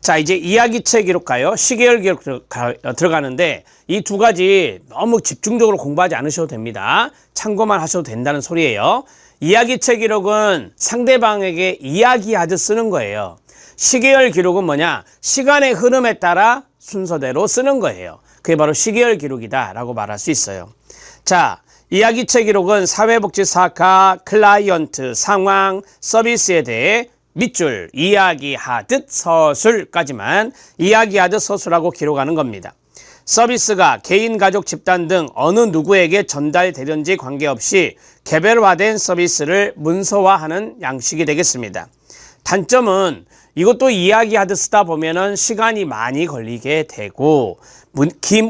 자, 이제 이야기체 기록 가요. 시계열 기록 들어가는데 이 두 가지 너무 집중적으로 공부하지 않으셔도 됩니다. 참고만 하셔도 된다는 소리예요. 이야기체 기록은 상대방에게 이야기하듯 쓰는 거예요. 시계열 기록은 뭐냐? 시간의 흐름에 따라 순서대로 쓰는 거예요. 그게 바로 시계열 기록이다라고 말할 수 있어요. 자, 이야기체 기록은 사회복지사가 클라이언트, 상황, 서비스에 대해 밑줄, 이야기하듯 서술까지만 이야기하듯 서술하고 기록하는 겁니다. 서비스가 개인, 가족, 집단 등 어느 누구에게 전달되든지 관계없이 개별화된 서비스를 문서화하는 양식이 되겠습니다. 단점은 이것도 이야기하듯 쓰다 보면은 시간이 많이 걸리게 되고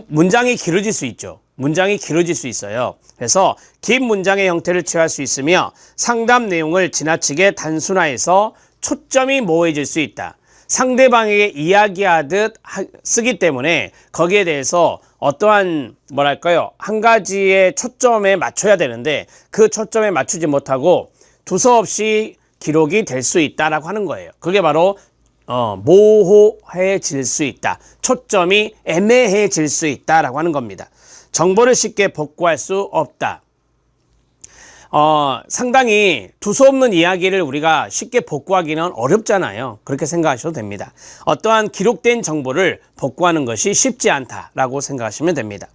문장이 길어질 수 있죠. 문장이 길어질 수 있어요. 그래서 긴 문장의 형태를 취할 수 있으며 상담 내용을 지나치게 단순화해서 초점이 모호해질 수 있다. 상대방에게 이야기하듯 쓰기 때문에 거기에 대해서 어떠한 한 가지의 초점에 맞춰야 되는데 그 초점에 맞추지 못하고 두서없이 기록이 될 수 있다라고 하는 거예요. 그게 바로 모호해질 수 있다. 초점이 애매해질 수 있다라고 하는 겁니다. 정보를 쉽게 복구할 수 없다. 상당히 두서없는 이야기를 우리가 쉽게 복구하기는 어렵잖아요. 그렇게 생각하셔도 됩니다. 어떠한 기록된 정보를 복구하는 것이 쉽지 않다라고 생각하시면 됩니다.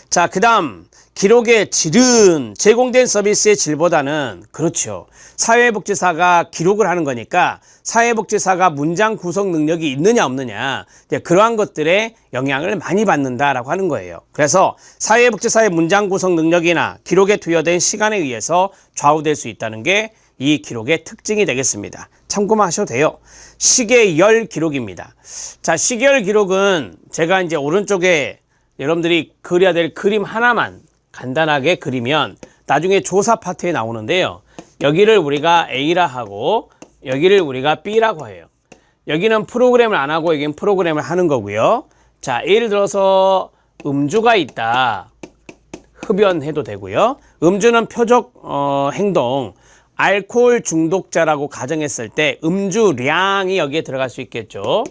자, 그 다음 기록의 질은 제공된 서비스의 질보다는 그렇죠. 사회복지사가 기록을 하는 거니까 사회복지사가 문장 구성 능력이 있느냐 없느냐 그러한 것들에 영향을 많이 받는다라고 하는 거예요. 그래서 사회복지사의 문장 구성 능력이나 기록에 투여된 시간에 의해서 좌우될 수 있다는 게 이 기록의 특징이 되겠습니다. 참고만 하셔도 돼요. 시계열 기록입니다. 자, 시계열 기록은 제가 이제 오른쪽에 여러분들이 그려야 될 그림 하나만 간단하게 그리면 나중에 조사 파트에 나오는데요. 여기를 우리가 A라 하고 여기를 우리가 B라고 해요. 여기는 프로그램을 안 하고 여기는 프로그램을 하는 거고요. 자, 예를 들어서 음주가 있다. 흡연해도 되고요. 음주는 표적 행동, 알코올 중독자라고 가정했을 때 음주량이 여기에 들어갈 수 있겠죠.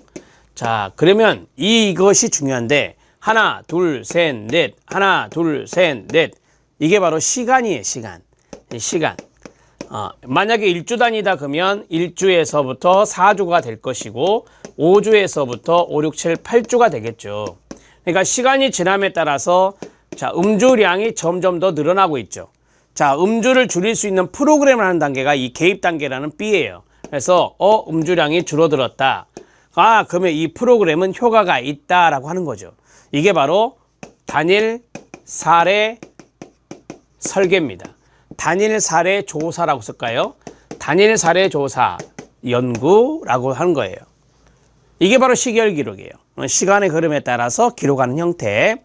자, 그러면 이것이 중요한데 하나, 둘, 셋, 넷, 하나, 둘, 셋, 넷. 이게 바로 시간이에요, 시간. 시간. 만약에 1주 단위다 그러면 1주에서부터 4주가 될 것이고 5주에서부터 5, 6, 7, 8주가 되겠죠. 그러니까 시간이 지남에 따라서 자, 음주량이 점점 더 늘어나고 있죠. 자, 음주를 줄일 수 있는 프로그램을 하는 단계가 이 개입 단계라는 B예요. 그래서 음주량이 줄어들었다. 그러면 이 프로그램은 효과가 있다라고 하는 거죠. 이게 바로 단일 사례 설계입니다. 단일 사례 조사라고 쓸까요? 단일 사례 조사 연구라고 하는 거예요. 이게 바로 시계열 기록이에요. 시간의 흐름에 따라서 기록하는 형태.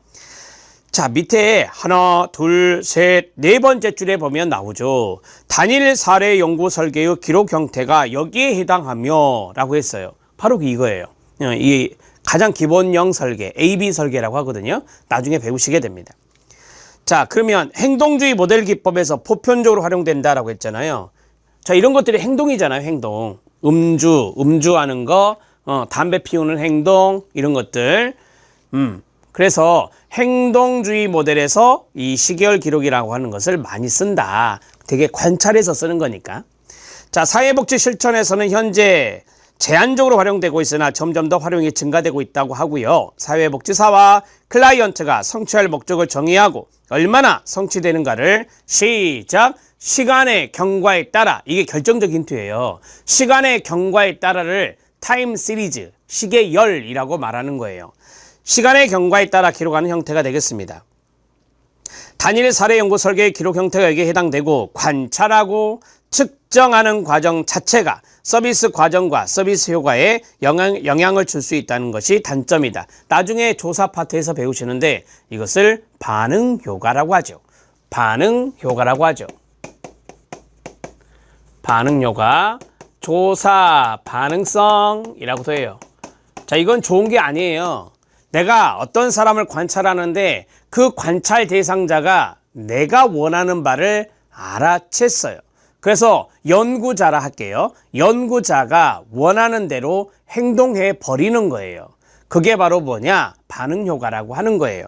자, 밑에 하나, 둘, 셋, 네 번째 줄에 보면 나오죠. 단일 사례 연구 설계의 기록 형태가 여기에 해당하며 라고 했어요. 바로 이거예요. 이 가장 기본형 설계, AB 설계라고 하거든요. 나중에 배우시게 됩니다. 자, 그러면 행동주의 모델 기법에서 보편적으로 활용된다라고 했잖아요. 자, 이런 것들이 행동이잖아요, 행동. 음주하는 거, 담배 피우는 행동, 이런 것들. 그래서 행동주의 모델에서 이 시계열 기록이라고 하는 것을 많이 쓴다. 되게 관찰해서 쓰는 거니까. 자, 사회복지 실천에서는 현재 제한적으로 활용되고 있으나 점점 더 활용이 증가되고 있다고 하고요. 사회복지사와 클라이언트가 성취할 목적을 정의하고 얼마나 성취되는가를 시간의 경과에 따라, 이게 결정적 힌트예요. 시간의 경과에 따라를 타임 시리즈, 시계열이라고 말하는 거예요. 시간의 경과에 따라 기록하는 형태가 되겠습니다. 단일 사례 연구 설계의 기록 형태가 여기에 해당되고 관찰하고 측정하는 과정 자체가 서비스 과정과 서비스 효과에 영향을 줄 수 있다는 것이 단점이다. 나중에 조사 파트에서 배우시는데 이것을 반응 효과라고 하죠. 반응 효과라고 하죠. 반응 효과, 조사 반응성이라고도 해요. 자, 이건 좋은 게 아니에요. 내가 어떤 사람을 관찰하는데 그 관찰 대상자가 내가 원하는 바를 알아챘어요. 그래서 연구자라 할게요. 연구자가 원하는 대로 행동해 버리는 거예요. 그게 바로 뭐냐? 반응 효과라고 하는 거예요.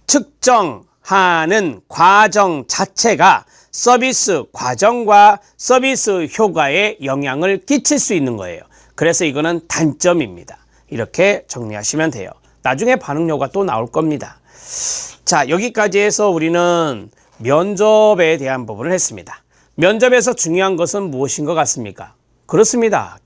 측정하는 과정 자체가 서비스 과정과 서비스 효과에 영향을 끼칠 수 있는 거예요. 그래서 이거는 단점입니다. 이렇게 정리하시면 돼요. 나중에 반응 효과 또 나올 겁니다. 자, 여기까지 해서 우리는 면접에 대한 부분을 했습니다. 면접에서 중요한 것은 무엇인 것 같습니까? 그렇습니다.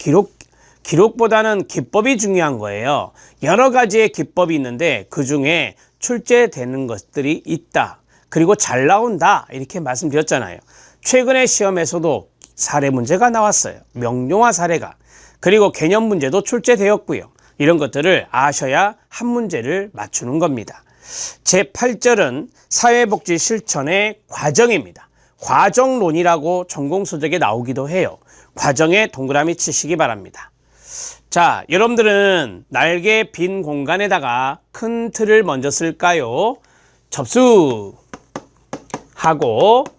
기록보다는 기법이 중요한 거예요. 여러 가지의 기법이 있는데 그 중에 출제되는 것들이 있다. 그리고 잘 나온다. 이렇게 말씀드렸잖아요. 최근에 시험에서도 사례 문제가 나왔어요. 명료화 사례가. 그리고 개념 문제도 출제되었고요. 이런 것들을 아셔야 한 문제를 맞추는 겁니다. 제8절은 사회복지 실천의 과정입니다. 과정론이라고 전공서적에 나오기도 해요. 과정에 동그라미 치시기 바랍니다. 자, 여러분들은 날개 빈 공간에다가 큰 틀을 먼저 쓸까요? 접수하고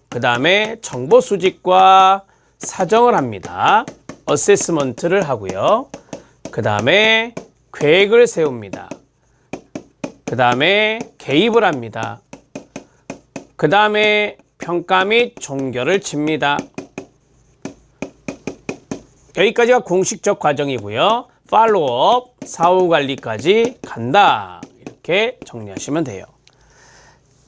그 다음에 정보 수집과 사정을 합니다. 어세스먼트를 하고요. 그 다음에 계획을 세웁니다. 그 다음에 개입을 합니다. 그 다음에 평가 및 종결을 칩니다. 여기까지가 공식적 과정이고요. 팔로우업, 사후관리까지 간다. 이렇게 정리하시면 돼요.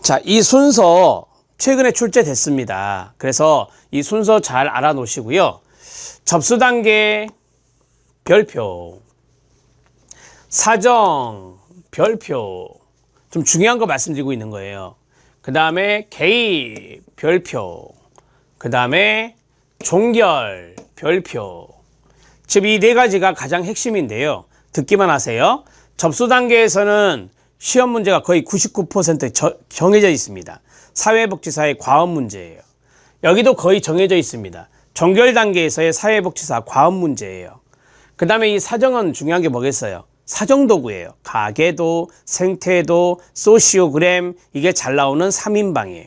자, 이 순서 최근에 출제됐습니다. 그래서 이 순서 잘 알아놓으시고요. 접수 단계 별표, 사정 별표, 좀 중요한 거 말씀드리고 있는 거예요. 그 다음에 개입 별표, 그 다음에 종결 별표. 즉 이 네 가지가 가장 핵심인데요. 듣기만 하세요. 접수 단계에서는 시험 문제가 거의 99% 정해져 있습니다. 사회복지사의 과업 문제예요. 여기도 거의 정해져 있습니다. 종결 단계에서의 사회복지사 과업 문제예요. 그 다음에 이 사정은 중요한 게 뭐겠어요? 사정도구예요. 가계도, 생태도, 소시오그램, 이게 잘 나오는 3인방이에요.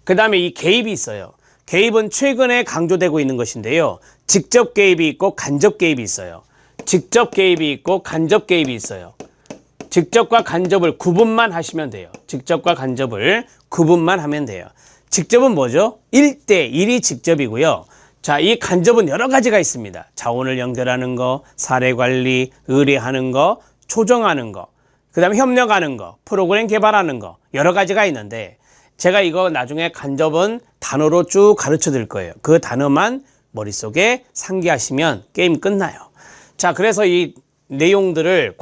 그 다음에 이 개입이 있어요. 개입은 최근에 강조되고 있는 것인데요. 직접 개입이 있고 간접 개입이 있어요. 직접 개입이 있고 간접 개입이 있어요. 직접과 간접을 구분만 하시면 돼요. 직접과 간접을 구분만 하면 돼요. 직접은 뭐죠? 1대1이 직접이고요. 자, 이 간접은 여러 가지가 있습니다. 자원을 연결하는 거, 사례 관리, 의뢰하는 거, 조정하는 거, 그 다음에 협력하는 거, 프로그램 개발하는 거, 여러 가지가 있는데 제가 이거 나중에 간접은 단어로 쭉 가르쳐 드릴 거예요. 그 단어만 머릿속에 상기하시면 게임 끝나요. 자, 그래서 이 내용들을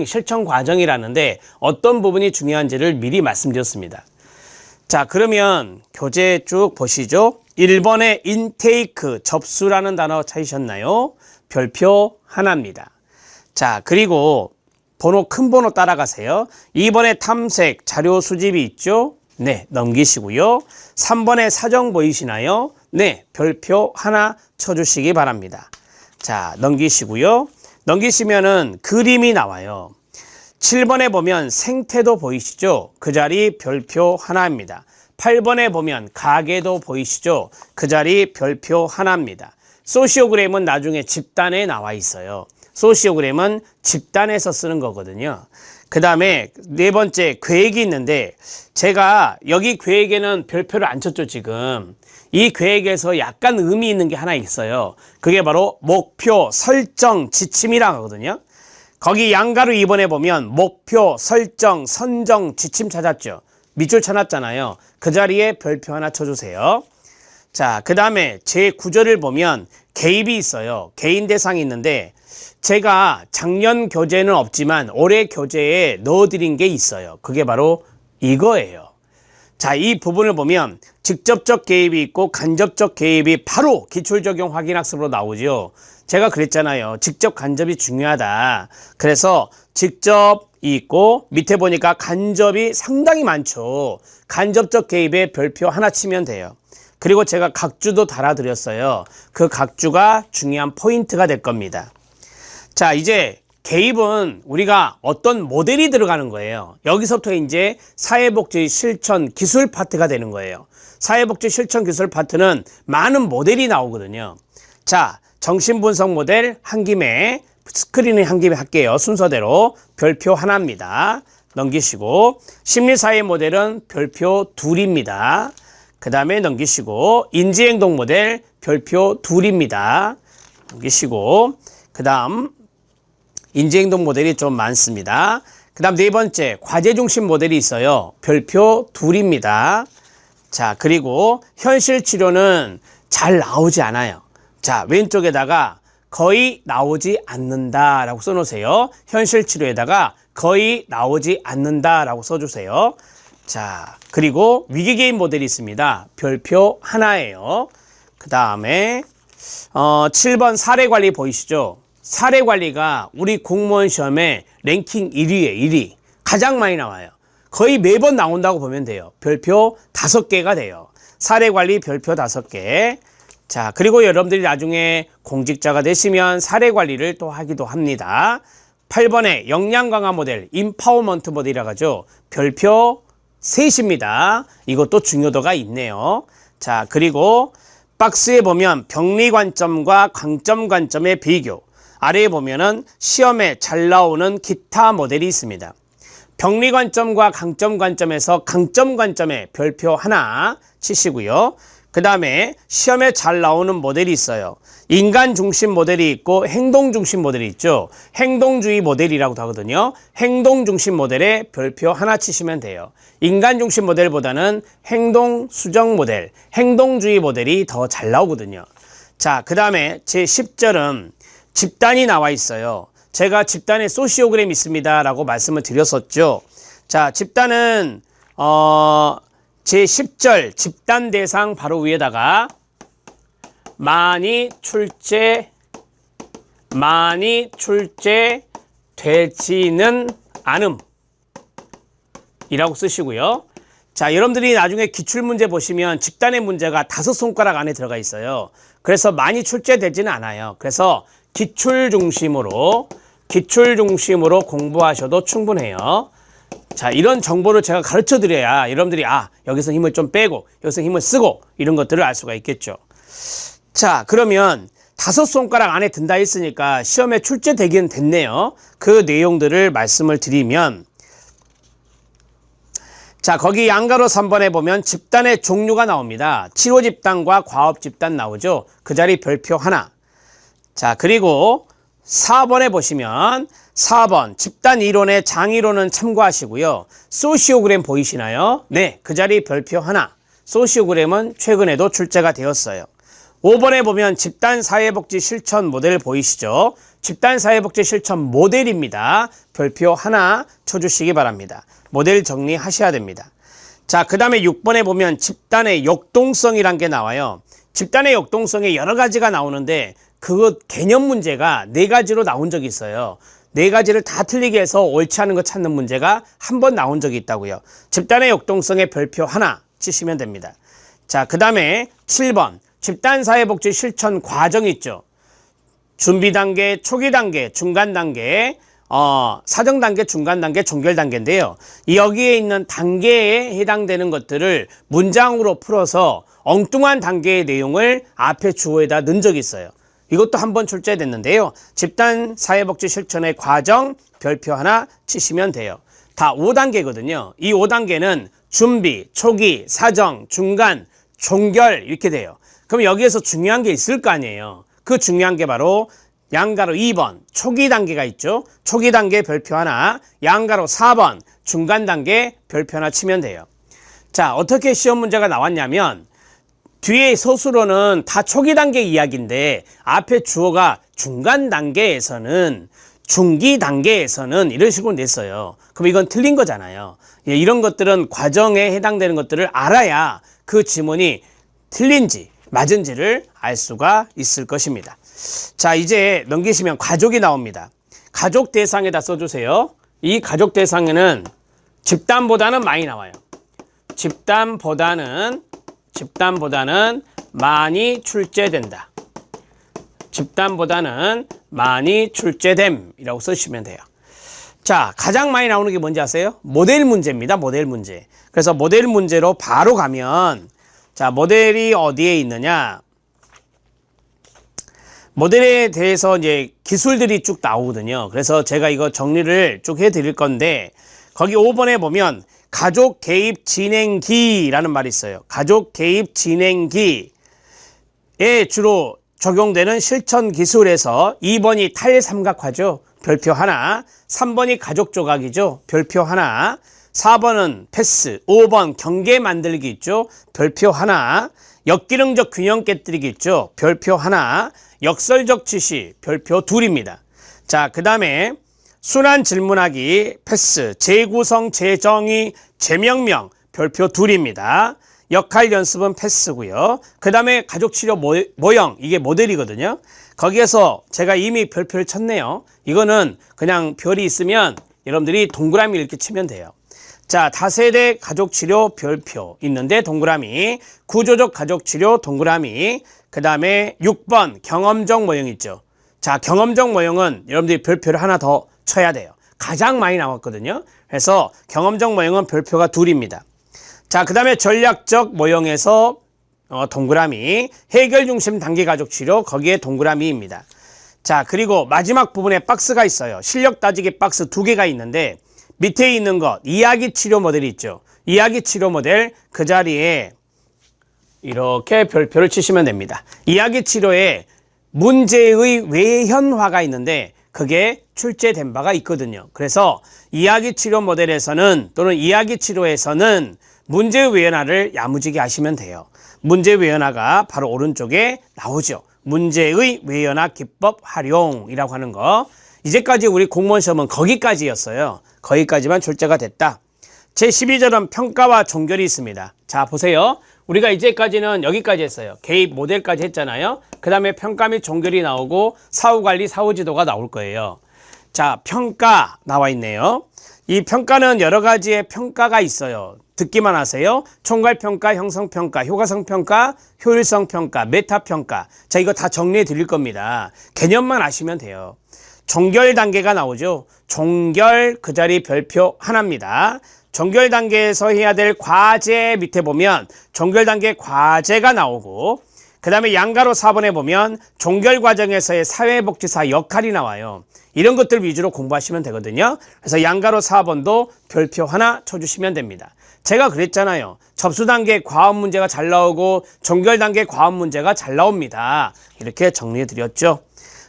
실천 과정이라는데 어떤 부분이 중요한지를 미리 말씀드렸습니다. 자, 그러면 교재 쭉 보시죠. 1번에 인테이크, 접수라는 단어 찾으셨나요? 별표 하나입니다. 자, 그리고 큰 번호 따라가세요. 2번에 탐색, 자료 수집이 있죠? 네, 넘기시고요. 3번에 사정 보이시나요? 네, 별표 하나 쳐주시기 바랍니다. 자, 넘기시고요. 넘기시면은 그림이 나와요. 7번에 보면 생태도 보이시죠? 그 자리 별표 하나입니다. 8번에 보면 가계도 보이시죠? 그 자리 별표 하나입니다. 소시오그램은 나중에 집단에 나와 있어요. 소시오그램은 집단에서 쓰는 거거든요. 그 다음에 네 번째 계획이 있는데 제가 여기 계획에는 별표를 안 쳤죠, 지금. 이 계획에서 약간 의미 있는 게 하나 있어요. 그게 바로 목표, 설정, 지침이라고 하거든요. 거기 양가로 2번에 보면 목표, 설정, 선정, 지침 찾았죠. 밑줄 쳐놨잖아요. 그 자리에 별표 하나 쳐주세요. 자, 그 다음에 제 9절을 보면 개입이 있어요. 개인 대상이 있는데 제가 작년 교재는 없지만 올해 교재에 넣어드린 게 있어요. 그게 바로 이거예요. 자, 이 부분을 보면 직접적 개입이 있고 간접적 개입이 바로 기출적용 확인학습으로 나오죠. 제가 그랬잖아요. 직접 간접이 중요하다. 그래서 직접이 있고 밑에 보니까 간접이 상당히 많죠. 간접적 개입에 별표 하나 치면 돼요. 그리고 제가 각주도 달아드렸어요. 그 각주가 중요한 포인트가 될 겁니다. 자, 이제 개입은 우리가 어떤 모델이 들어가는 거예요. 여기서부터 이제 사회복지 실천 기술 파트가 되는 거예요. 사회복지 실천 기술 파트는 많은 모델이 나오거든요. 자, 정신분석 모델 한 김에 스크린을 한 김에 할게요. 순서대로 별표 하나입니다. 넘기시고 심리사회 모델은 별표 둘입니다. 그 다음에 넘기시고 인지행동 모델 별표 둘입니다. 넘기시고 그 다음 인지행동 모델이 좀 많습니다. 그 다음 네 번째 과제중심 모델이 있어요. 별표 둘입니다. 자, 그리고 현실치료는 잘 나오지 않아요. 자, 왼쪽에다가 거의 나오지 않는다 라고 써놓으세요. 현실치료에다가 거의 나오지 않는다 라고 써주세요. 자, 그리고 위기개입 모델이 있습니다. 별표 하나예요. 그 다음에 7번 사례관리 보이시죠? 사례관리가 우리 공무원 시험에 랭킹 1위에 1위. 가장 많이 나와요. 거의 매번 나온다고 보면 돼요. 별표 5개가 돼요. 사례관리 별표 5개. 자, 그리고 여러분들이 나중에 공직자가 되시면 사례관리를 또 하기도 합니다. 8번에 역량 강화 모델, 임파워먼트 모델이라고 하죠. 별표 3입니다. 이것도 중요도가 있네요. 자, 그리고 박스에 보면 병리 관점과 강점 관점의 비교. 아래에 보면은 시험에 잘 나오는 기타 모델이 있습니다. 병리 관점과 강점 관점에서 강점 관점에 별표 하나 치시고요. 그 다음에 시험에 잘 나오는 모델이 있어요. 인간 중심 모델이 있고 행동 중심 모델이 있죠. 행동주의 모델이라고도 하거든요. 행동 중심 모델에 별표 하나 치시면 돼요. 인간 중심 모델보다는 행동 수정 모델, 행동주의 모델이 더 잘 나오거든요. 자, 그 다음에 제 10절은 집단이 나와 있어요. 제가 집단에 소시오그램이 있습니다 라고 말씀을 드렸었죠. 자, 집단은 제 10절 집단 대상 바로 위에다가 많이 출제되지는 않음 이라고 쓰시고요. 자, 여러분들이 나중에 기출문제 보시면 집단의 문제가 5손가락 안에 들어가 있어요. 그래서 많이 출제되지는 않아요. 그래서 기출 중심으로 공부하셔도 충분해요. 자, 이런 정보를 제가 가르쳐 드려야 여러분들이 여기서 힘을 좀 빼고 여기서 힘을 쓰고 이런 것들을 알 수가 있겠죠. 자, 그러면 5손가락 안에 든다 했으니까 시험에 출제되긴 됐네요. 그 내용들을 말씀을 드리면, 자, 거기 양가로 3번에 보면 집단의 종류가 나옵니다. 치료 집단과 과업 집단 나오죠. 그 자리 별표 하나. 자, 그리고 4번에 보시면 4번 집단 이론의 장이론은 참고하시고요. 소시오그램 보이시나요? 네, 그 자리 별표 하나. 소시오그램은 최근에도 출제가 되었어요. 5번에 보면 집단 사회복지 실천 모델 보이시죠? 집단 사회복지 실천 모델입니다. 별표 하나 쳐주시기 바랍니다. 모델 정리하셔야 됩니다. 자, 그 다음에 6번에 보면 집단의 역동성이란 게 나와요. 집단의 역동성에 여러 가지가 나오는데 그 개념 문제가 4가지로 나온 적이 있어요. 4가지를 다 틀리게 해서 옳지 않은 거 찾는 문제가 한 번 나온 적이 있다고요. 집단의 역동성에 별표 하나 치시면 됩니다. 자, 그 다음에 7번 집단사회복지 실천 과정 있죠. 준비 단계, 초기 단계, 중간 단계, 사정 단계, 중간 단계, 종결 단계인데요. 여기에 있는 단계에 해당되는 것들을 문장으로 풀어서 엉뚱한 단계의 내용을 앞에 주어에다 넣은 적이 있어요. 이것도 한번 출제됐는데요. 집단 사회복지 실천의 과정 별표 하나 치시면 돼요. 다 5단계거든요. 이 5단계는 준비, 초기, 사정, 중간, 종결 이렇게 돼요. 그럼 여기에서 중요한 게 있을 거 아니에요. 그 중요한 게 바로 양가로 2번 초기 단계가 있죠. 초기 단계 별표 하나, 양가로 4번 중간 단계 별표 하나 치면 돼요. 자, 어떻게 시험 문제가 나왔냐면 뒤에 서술어는 다 초기 단계 이야기인데 앞에 주어가 중간 단계에서는, 중기 단계에서는 이런 식으로 냈어요. 그럼 이건 틀린 거잖아요. 이런 것들은 과정에 해당되는 것들을 알아야 그 지문이 틀린지 맞은지를 알 수가 있을 것입니다. 자, 이제 넘기시면 가족이 나옵니다. 가족 대상에다 써주세요. 이 가족 대상에는 집단보다는 많이 나와요. 집단보다는 많이 출제된다. 집단보다는 많이 출제됨이라고 쓰시면 돼요. 자, 가장 많이 나오는 게 뭔지 아세요? 모델 문제입니다. 모델 문제. 그래서 모델 문제로 바로 가면 자, 모델이 어디에 있느냐? 모델에 대해서 이제 기술들이 쭉 나오거든요. 그래서 제가 이거 정리를 쭉 해드릴 건데, 거기 5번에 보면 가족 개입 진행기라는 말이 있어요. 가족 개입 진행기에 주로 적용되는 실천 기술에서 2번이 탈삼각화죠. 별표 하나. 3번이 가족 조각이죠. 별표 하나. 4번은 패스. 5번 경계 만들기 있죠. 별표 하나. 역기능적 균형 깨뜨리기 있죠. 별표 하나. 역설적 지시. 별표 둘입니다. 자, 그 다음에 순환 질문하기 패스. 재구성, 재정의, 재명명. 별표 둘입니다. 역할 연습은 패스고요. 그 다음에 가족치료 모형, 이게 모델이거든요. 거기에서 제가 이미 별표를 쳤네요. 이거는 그냥 별이 있으면 여러분들이 동그라미 이렇게 치면 돼요. 자, 다세대 가족치료 별표 있는데 동그라미, 구조적 가족치료 동그라미, 그 다음에 6번 경험적 모형 있죠. 자, 경험적 모형은 여러분들이 별표를 하나 더 쳐야 돼요. 가장 많이 나왔거든요. 그래서 경험적 모형은 별표가 둘입니다. 자, 그 다음에 전략적 모형에서 동그라미, 해결 중심 단기 가족 치료, 거기에 동그라미입니다. 자, 그리고 마지막 부분에 박스가 있어요. 실력 따지기 박스 2개가 있는데 밑에 있는 것, 이야기 치료 모델이 있죠. 이야기 치료 모델 그 자리에 이렇게 별표를 치시면 됩니다. 이야기 치료에 문제의 외현화가 있는데 그게 출제된 바가 있거든요. 그래서 이야기 치료 모델에서는 또는 이야기 치료에서는 문제 외연화를 야무지게 하시면 돼요. 문제 외연화가 바로 오른쪽에 나오죠. 문제의 외연화 기법 활용이라고 하는 거. 이제까지 우리 공무원 시험은 거기까지였어요. 거기까지만 출제가 됐다. 제12절은 평가와 종결이 있습니다. 자, 보세요. 우리가 이제까지는 여기까지 했어요. 개입 모델까지 했잖아요. 그 다음에 평가 및 종결이 나오고 사후관리, 사후지도가 나올 거예요. 자, 평가 나와 있네요. 이 평가는 여러 가지의 평가가 있어요. 듣기만 하세요. 총괄평가, 형성평가, 효과성평가, 효율성평가, 메타평가. 자, 이거 다 정리해 드릴 겁니다. 개념만 아시면 돼요. 종결 단계가 나오죠. 종결 그 자리 별표 하나입니다. 종결 단계에서 해야 될 과제 밑에 보면 종결 단계 과제가 나오고, 그 다음에 양가로 4번에 보면 종결 과정에서의 사회복지사 역할이 나와요. 이런 것들 위주로 공부하시면 되거든요. 그래서 양가로 4번도 별표 하나 쳐주시면 됩니다. 제가 그랬잖아요. 접수 단계 과업 문제가 잘 나오고 종결 단계 과업 문제가 잘 나옵니다. 이렇게 정리해 드렸죠.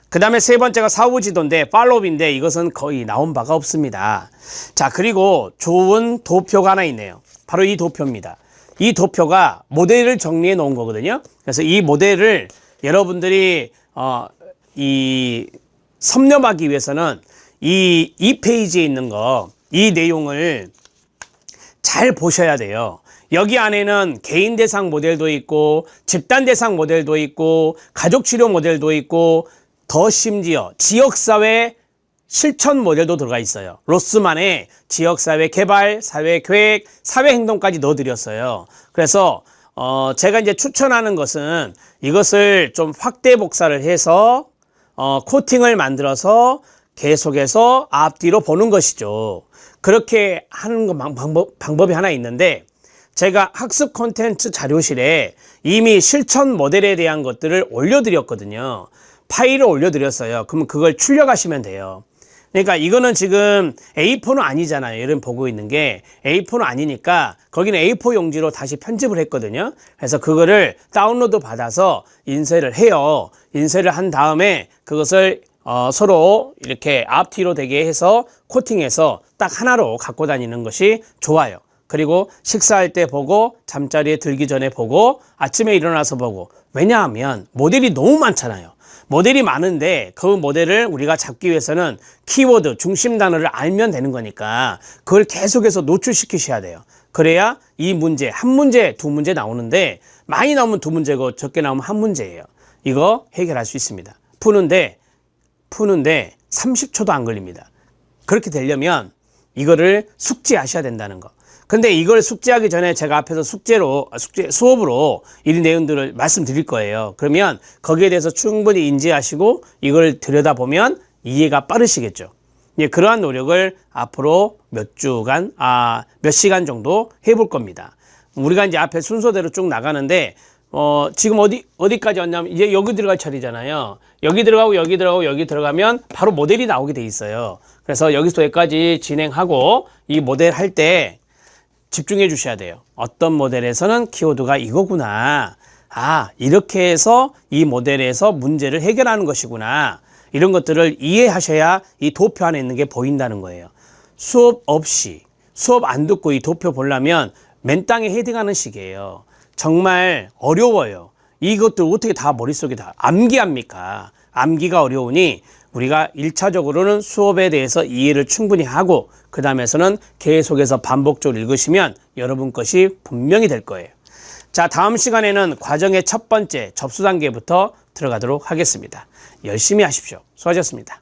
그 다음에 세 번째가 사후지도인데 팔로우인데 이것은 거의 나온 바가 없습니다. 자, 그리고 좋은 도표가 하나 있네요. 바로 이 도표입니다. 이 도표가 모델을 정리해 놓은 거거든요. 그래서 이 모델을 여러분들이 섭렵하기 위해서는 이 페이지에 있는 거, 이 내용을 잘 보셔야 돼요. 여기 안에는 개인 대상 모델도 있고 집단 대상 모델도 있고 가족치료 모델도 있고 더 심지어 지역사회 실천 모델도 들어가 있어요. 로스만의 지역사회 개발, 사회계획, 사회행동까지 넣어드렸어요. 그래서 제가 이제 추천하는 것은 이것을 좀 확대 복사를 해서 코팅을 만들어서 계속해서 앞뒤로 보는 것이죠. 그렇게 하는 방법이 하나 있는데, 제가 학습 콘텐츠 자료실에 이미 실천 모델에 대한 것들을 올려드렸거든요. 파일을 올려드렸어요. 그러면 그걸 출력하시면 돼요. 그러니까 이거는 지금 A4는 아니잖아요. 여러분 보고 있는 게 A4는 아니니까 거기는 A4 용지로 다시 편집을 했거든요. 그래서 그거를 다운로드 받아서 인쇄를 해요. 인쇄를 한 다음에 그것을 서로 이렇게 앞뒤로 되게 해서 코팅해서 딱 하나로 갖고 다니는 것이 좋아요. 그리고 식사할 때 보고, 잠자리에 들기 전에 보고, 아침에 일어나서 보고. 왜냐하면 모델이 너무 많잖아요. 모델이 많은데 그 모델을 우리가 잡기 위해서는 키워드, 중심 단어를 알면 되는 거니까 그걸 계속해서 노출시키셔야 돼요. 그래야 이 문제, 한 문제, 두 문제 나오는데 많이 나오면 두 문제고 적게 나오면 한 문제예요. 이거 해결할 수 있습니다. 푸는데 30초도 안 걸립니다. 그렇게 되려면 이거를 숙지하셔야 된다는 거. 근데 이걸 숙지하기 전에 제가 앞에서 수업으로 이 내용들을 말씀드릴 거예요. 그러면 거기에 대해서 충분히 인지하시고 이걸 들여다보면 이해가 빠르시겠죠. 예, 그러한 노력을 앞으로 몇 시간 정도 해볼 겁니다. 우리가 이제 앞에 순서대로 쭉 나가는데 지금 어디까지 왔냐면 이제 여기 들어갈 차례잖아요. 여기 들어가고 여기 들어가고 여기 들어가면 바로 모델이 나오게 돼 있어요. 그래서 여기서 여기까지 진행하고 이 모델 할 때 집중해 주셔야 돼요. 어떤 모델에서는 키워드가 이거구나. 아, 이렇게 해서 이 모델에서 문제를 해결하는 것이구나. 이런 것들을 이해하셔야 이 도표 안에 있는 게 보인다는 거예요. 수업 없이, 수업 안 듣고 이 도표 보려면 맨땅에 헤딩하는 식이에요. 정말 어려워요. 이것들 어떻게 다 머릿속에 다 암기합니까? 암기가 어려우니 우리가 1차적으로는 수업에 대해서 이해를 충분히 하고 그 다음에서는 계속해서 반복적으로 읽으시면 여러분 것이 분명히 될 거예요. 자, 다음 시간에는 과정의 첫 번째 접수 단계부터 들어가도록 하겠습니다. 열심히 하십시오. 수고하셨습니다.